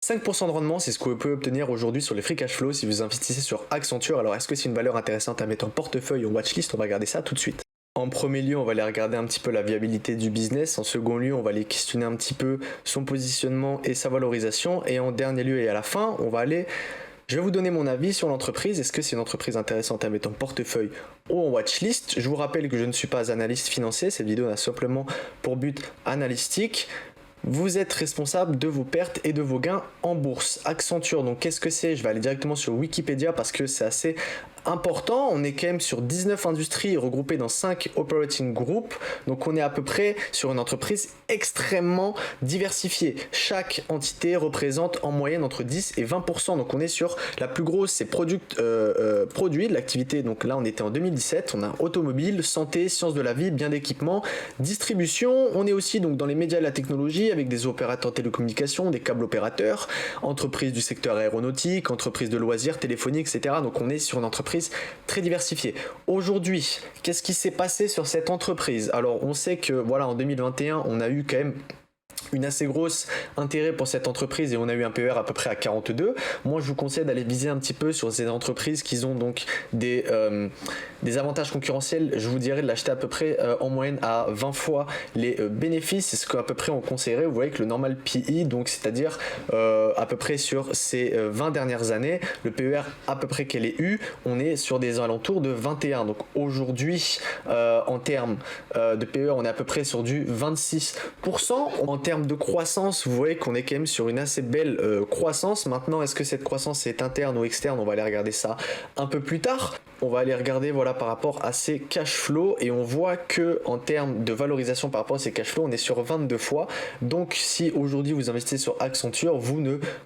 5% de rendement, c'est ce que vous pouvez obtenir aujourd'hui sur les free cash flow si vous investissez sur Accenture. Alors est-ce que c'est une valeur intéressante à mettre en portefeuille ou watchlist? On va regarder ça tout de suite. En premier lieu, on va aller regarder un petit peu la viabilité du business. En second lieu, on va aller questionner un petit peu son positionnement et sa valorisation. Et en dernier lieu et à la fin, je vais vous donner mon avis sur l'entreprise. Est-ce que c'est une entreprise intéressante à mettre en portefeuille ou en watchlist? Je vous rappelle que je ne suis pas analyste financier. Cette vidéo n'a simplement pour but analytique. Vous êtes responsable de vos pertes et de vos gains en bourse. Accenture, donc qu'est-ce que c'est? Je vais aller directement sur Wikipédia parce que c'est assez important. On est quand même sur 19 industries regroupées dans 5 operating groups. Donc on est à peu près sur une entreprise extrêmement diversifiée. Chaque entité représente en moyenne entre 10 et 20%. Donc on est sur la plus grosse, c'est produits de l'activité. Donc là on était en 2017. On a automobile, santé, sciences de la vie, biens d'équipement, distribution. On est aussi donc dans les médias et la technologie avec des opérateurs télécommunications, des câbles opérateurs, entreprises du secteur aéronautique, entreprises de loisirs, téléphonie, etc. Donc on est sur une entreprise très diversifiée. Aujourd'hui, qu'est-ce qui s'est passé sur cette entreprise? Alors on sait que voilà, en 2021, on a eu quand même une assez grosse intérêt pour cette entreprise et on a eu un PER à peu près à 42. Moi je vous conseille d'aller viser un petit peu sur ces entreprises qui ont donc des avantages concurrentiels. Je vous dirais de l'acheter à peu près en moyenne à 20 fois les bénéfices. C'est ce qu'à peu près on conseillerait. Vous voyez que le normal PE, donc c'est-à-dire à peu près sur ces 20 dernières années, le PER à peu près qu'elle ait eu, on est sur des alentours de 21. Donc aujourd'hui en termes de PER, on est à peu près sur du 26%. En termes de croissance, vous voyez qu'on est quand même sur une assez belle croissance. Maintenant, est-ce que cette croissance est interne ou externe? On va aller regarder ça un peu plus tard. On va aller regarder voilà par rapport à ces cash flows et on voit que en termes de valorisation par rapport à ces cash flows, on est sur 22 fois. Donc si aujourd'hui vous investissez sur Accenture,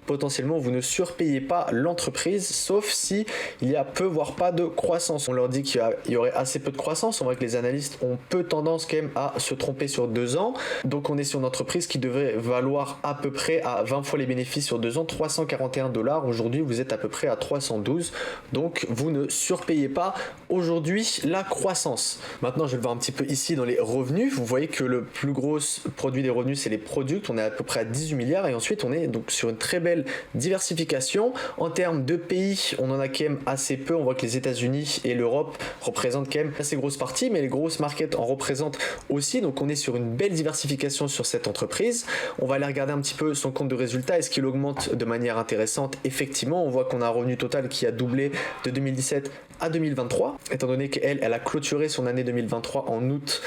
potentiellement vous ne surpayez pas l'entreprise, sauf si il y a peu voire pas de croissance. On leur dit qu'il y aurait assez peu de croissance. On voit que les analystes ont peu tendance quand même à se tromper sur 2 ans. Donc on est sur une entreprise qui devrait valoir à peu près à 20 fois les bénéfices sur 2 ans, 341 $. Aujourd'hui vous êtes à peu près à 312. Donc vous ne surpayez pas aujourd'hui la croissance. Maintenant je vais le voir un petit peu ici dans les revenus. Vous voyez que le plus gros produit des revenus c'est les produits. On est à peu près à 18 milliards et ensuite on est donc sur une très belle diversification. En termes de pays, on en a quand même assez peu. On voit que les États-Unis et l'Europe représentent quand même assez grosse partie, mais les grosses markets en représentent aussi. Donc on est sur une belle diversification sur cette entreprise. On va aller regarder un petit peu son compte de résultat. Est-ce qu'il augmente de manière intéressante? Effectivement, on voit qu'on a un revenu total qui a doublé de 2017 à 2023, étant donné qu'elle a clôturé son année 2023 en août.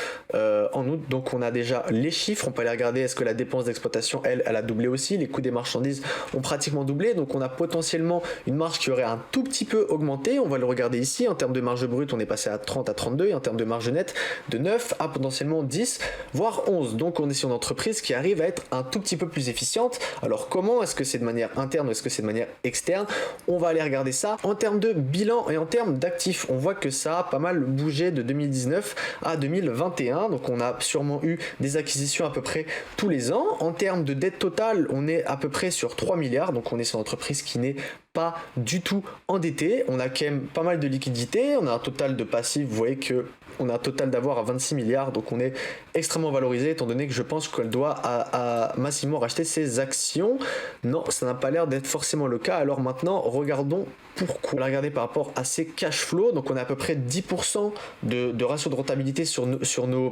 Donc on a déjà les chiffres. On peut aller regarder est-ce que la dépense d'exploitation, elle a doublé aussi. Les coûts des marchandises ont pratiquement doublé. Donc on a potentiellement une marge qui aurait un tout petit peu augmenté. On va le regarder ici. En termes de marge brute, on est passé à 30 à 32 et en termes de marge nette de 9 à potentiellement 10 voire 11. Donc on est sur une entreprise qui arrive à être un tout petit peu plus efficiente. Alors comment? Est-ce que c'est de manière interne ou est-ce que c'est de manière externe? On va aller regarder ça. En termes de bilan et en termes d'actifs, on voit que ça a pas mal bougé de 2019 à 2021. Donc on a sûrement eu des acquisitions à peu près tous les ans. En termes de dette totale, on est à peu près sur 3 milliards. Donc on est sur une entreprise qui n'est pas du tout endetté. On a quand même pas mal de liquidités. On a un total de passifs. Vous voyez que on a un total d'avoir à 26 milliards. Donc on est extrêmement valorisé étant donné que je pense qu'elle doit à massivement racheter ses actions. Non, ça n'a pas l'air d'être forcément le cas. Alors maintenant, regardons pourquoi. On va regarder par rapport à ses cash flows. Donc on a à peu près 10% de ratio de rentabilité sur nos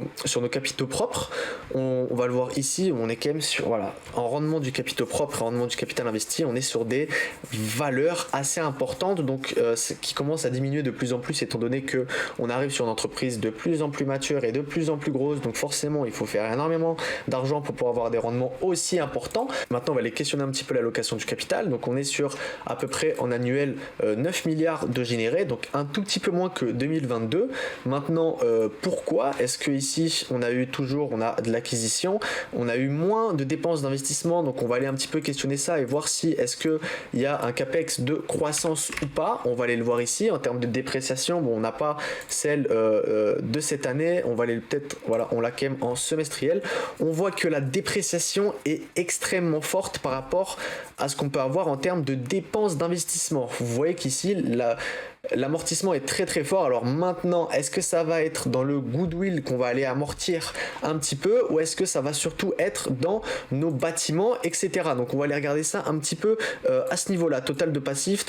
capitaux propres. On va le voir ici. On est quand même sur en rendement du capitaux propre, en rendement du capital investi. On est sur des valeurs assez importantes. Donc qui commencent à diminuer de plus en plus étant donné que on arrive sur une entreprise de plus en plus mature et de plus en plus grosse. Donc forcément, il faut faire énormément d'argent pour pouvoir avoir des rendements aussi importants. Maintenant, on va aller questionner un petit peu l'allocation du capital. Donc on est sur à peu près en annuel 9 milliards de générés, donc un tout petit peu moins que 2022. Maintenant, pourquoi est-ce que ici on a de l'acquisition, on a eu moins de dépenses d'investissement? Donc on va aller un petit peu questionner ça et voir si est-ce que il y a un capex de croissance ou pas. On va aller le voir ici en termes de dépréciation. Bon, on n'a pas celle de cette année. On va aller peut-être, on l'a quand même en semestriel. On voit que la dépréciation est extrêmement forte par rapport à ce qu'on peut avoir en termes de dépenses d'investissement. Vous voyez qu'ici L'amortissement est très très fort. Alors maintenant, est-ce que ça va être dans le goodwill qu'on va aller amortir un petit peu, ou est-ce que ça va surtout être dans nos bâtiments, etc. Donc on va aller regarder ça un petit peu à ce niveau-là. Total de passif,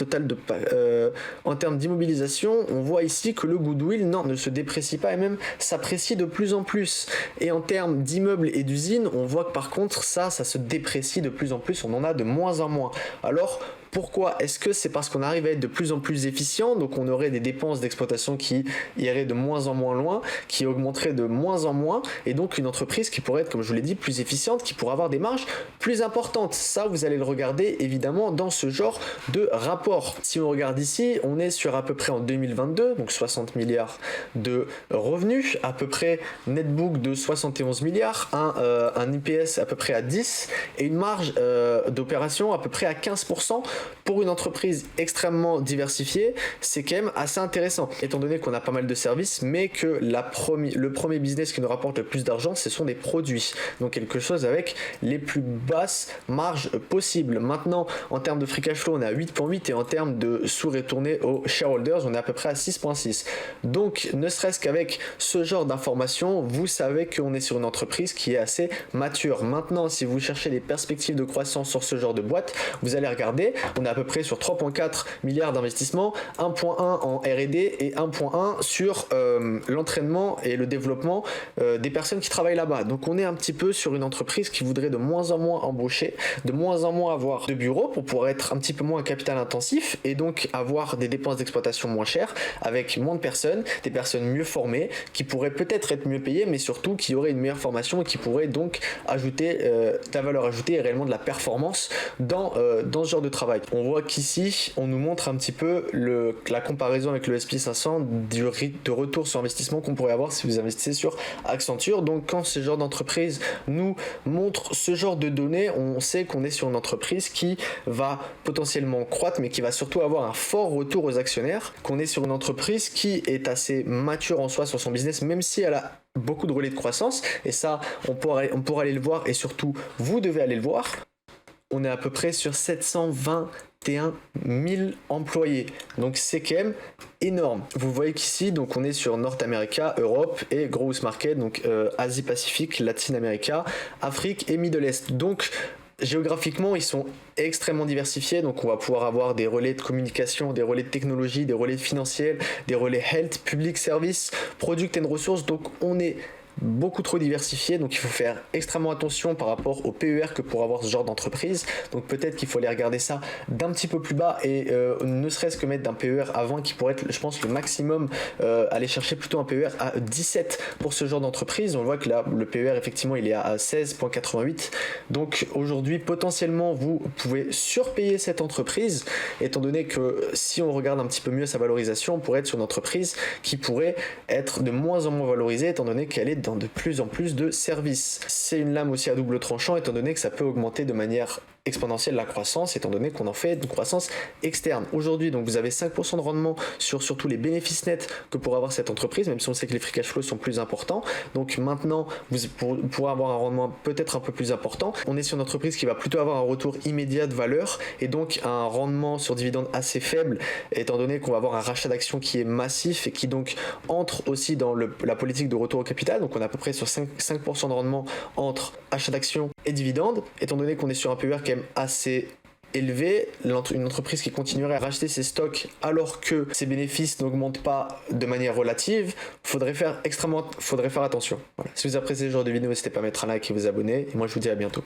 en termes d'immobilisation, on voit ici que le goodwill ne se déprécie pas et même s'apprécie de plus en plus. Et en termes d'immeubles et d'usines, on voit que par contre ça se déprécie de plus en plus, on en a de moins en moins. Alors pourquoi? Est-ce que c'est parce qu'on arrive à être de plus en plus efficient, donc on aurait des dépenses d'exploitation qui iraient de moins en moins loin, qui augmenteraient de moins en moins, et donc une entreprise qui pourrait être, comme je vous l'ai dit, plus efficiente, qui pourrait avoir des marges plus importantes? Ça, vous allez le regarder évidemment dans ce genre de rapport. Si on regarde ici, on est sur à peu près en 2022, donc 60 milliards de revenus, à peu près netbook de 71 milliards, un IPS à peu près à 10, et une marge d'opération à peu près à 15%. Pour une entreprise extrêmement diversifiée, c'est quand même assez intéressant, étant donné qu'on a pas mal de services, mais que le premier business qui nous rapporte le plus d'argent, ce sont des produits. Donc quelque chose avec les plus basses marges possibles. Maintenant, en termes de free cash flow, on est à 8.8 et en termes de sous-retourné aux shareholders, on est à peu près à 6.6. Donc, ne serait-ce qu'avec ce genre d'informations, vous savez qu'on est sur une entreprise qui est assez mature. Maintenant, si vous cherchez des perspectives de croissance sur ce genre de boîte, vous allez regarder, on est à peu près sur 3.4 milliards d'investissements, 1.1 en R&D et 1.1 sur l'entraînement et le développement des personnes qui travaillent là-bas. Donc on est un petit peu sur une entreprise qui voudrait de moins en moins embaucher, de moins en moins avoir de bureaux pour pouvoir être un petit peu moins capital intensif et donc avoir des dépenses d'exploitation moins chères avec moins de personnes, des personnes mieux formées qui pourraient peut-être être mieux payées, mais surtout qui auraient une meilleure formation et qui pourraient donc ajouter de la valeur ajoutée et réellement de la performance dans ce genre de travail. On voit qu'ici, on nous montre un petit peu la comparaison avec le S&P 500 de retour sur investissement qu'on pourrait avoir si vous investissez sur Accenture. Donc quand ce genre d'entreprise nous montre ce genre de données, on sait qu'on est sur une entreprise qui va potentiellement croître, mais qui va surtout avoir un fort retour aux actionnaires, qu'on est sur une entreprise qui est assez mature en soi sur son business, même si elle a beaucoup de relais de croissance, et ça, on pourra aller le voir, et surtout, vous devez aller le voir. On est à peu près sur 721 000 employés. Donc c'est quand même énorme. Vous voyez qu'ici, donc on est sur North America, Europe et Growth Market, donc Asie-Pacifique, Latin America, Afrique et Middle East. Donc géographiquement, ils sont extrêmement diversifiés, donc on va pouvoir avoir des relais de communication, des relais de technologie, des relais financiers, des relais health, public service, product and resources, donc on est beaucoup trop diversifié, donc il faut faire extrêmement attention par rapport au PER que pour avoir ce genre d'entreprise. Donc peut-être qu'il faut aller regarder ça d'un petit peu plus bas et ne serait-ce que mettre d'un PER à 20 qui pourrait être, je pense, le maximum, aller chercher plutôt un PER à 17 pour ce genre d'entreprise. On voit que là le PER effectivement il est à 16.88, donc aujourd'hui potentiellement vous pouvez surpayer cette entreprise, étant donné que si on regarde un petit peu mieux sa valorisation, on pourrait être sur une entreprise qui pourrait être de moins en moins valorisée, étant donné qu'elle est dans de plus en plus de services. C'est une lame aussi à double tranchant, étant donné que ça peut augmenter de manière exponentielle la croissance, étant donné qu'on en fait une croissance externe. Aujourd'hui, donc vous avez 5% de rendement sur surtout les bénéfices nets que pourrait avoir cette entreprise, même si on sait que les free cash flows sont plus importants. Donc maintenant, vous pourrez avoir un rendement peut-être un peu plus important. On est sur une entreprise qui va plutôt avoir un retour immédiat de valeur et donc un rendement sur dividende assez faible, étant donné qu'on va avoir un rachat d'actions qui est massif et qui donc entre aussi dans la politique de retour au capital. Donc on est à peu près sur 5% de rendement entre achat d'actions et dividendes, étant donné qu'on est sur un PER quand même assez élevé, une entreprise qui continuerait à racheter ses stocks alors que ses bénéfices n'augmentent pas de manière relative, faudrait faire attention. Voilà. Si vous appréciez ce genre de vidéo, n'hésitez pas à mettre un like et vous abonner, et moi je vous dis à bientôt.